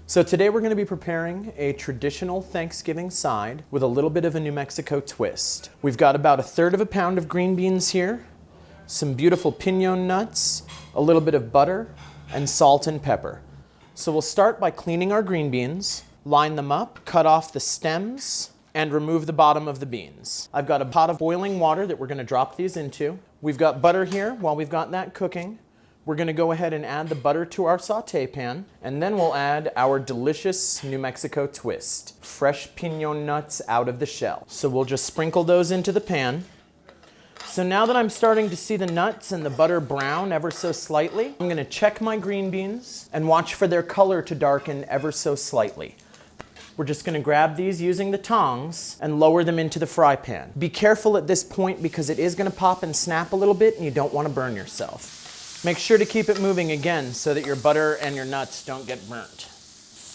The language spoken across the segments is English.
So today we're going to be preparing a traditional Thanksgiving side with a little bit of a New Mexico twist. We've got about 1/3 pound of green beans here, some beautiful piñon nuts, a little bit of butter, and salt and pepper. So we'll start by cleaning our green beans, line them up, cut off the stems, and remove the bottom of the beans. I've got a pot of boiling water that we're going to drop these into. We've got butter here. While we've got that cooking, we're going to go ahead and add the butter to our sauté pan, and then we'll add our delicious New Mexico twist, fresh piñon nuts out of the shell. So we'll just sprinkle those into the pan. So now that I'm starting to see the nuts and the butter brown ever so slightly, I'm going to check my green beans and watch for their color to darken ever so slightly. We're just going to grab these using the tongs and lower them into the fry pan. Be careful at this point because it is going to pop and snap a little bit and you don't want to burn yourself. Make sure to keep it moving again so that your butter and your nuts don't get burnt.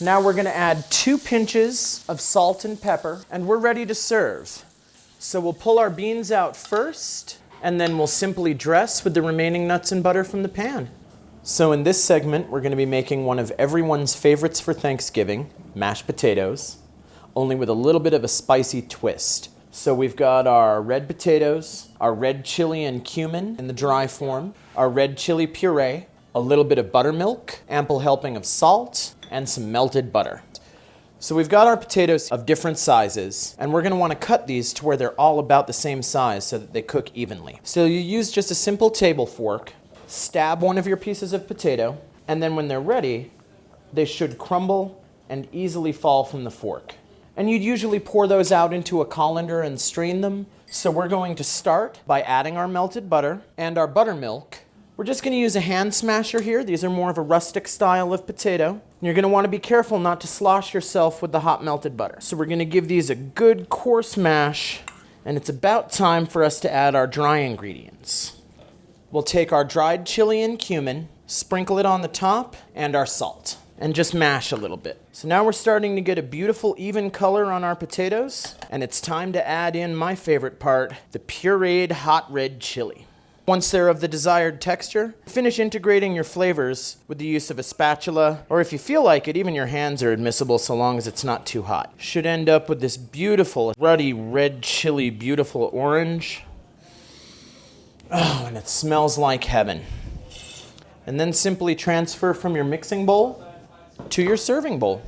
Now we're going to add 2 pinches of salt and pepper, and we're ready to serve. So we'll pull our beans out first, and then we'll simply dress with the remaining nuts and butter from the pan. So in this segment, we're going to be making one of everyone's favorites for Thanksgiving, mashed potatoes, only with a little bit of a spicy twist. So we've got our red potatoes, our red chili and cumin in the dry form, our red chili puree, a little bit of buttermilk, ample helping of salt, and some melted butter. So we've got our potatoes of different sizes, and we're going to want to cut these to where they're all about the same size so that they cook evenly. So you use just a simple table fork, stab one of your pieces of potato, and then when they're ready, they should crumble and easily fall from the fork. And you'd usually pour those out into a colander and strain them. So we're going to start by adding our melted butter and our buttermilk. We're just going to use a hand smasher here. These are more of a rustic style of potato. And you're going to want to be careful not to slosh yourself with the hot melted butter. So we're going to give these a good coarse mash, and it's about time for us to add our dry ingredients. We'll take our dried chili and cumin, sprinkle it on the top, and our salt, and just mash a little bit. So now we're starting to get a beautiful even color on our potatoes, and it's time to add in my favorite part, the pureed hot red chili. Once they're of the desired texture, finish integrating your flavors with the use of a spatula, or if you feel like it, even your hands are admissible so long as it's not too hot. Should end up with this beautiful, ruddy red chili, beautiful orange. Oh, and it smells like heaven. And then simply transfer from your mixing bowl to your serving bowl.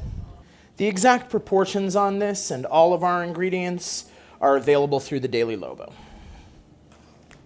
The exact proportions on this and all of our ingredients are available through the Daily Lobo.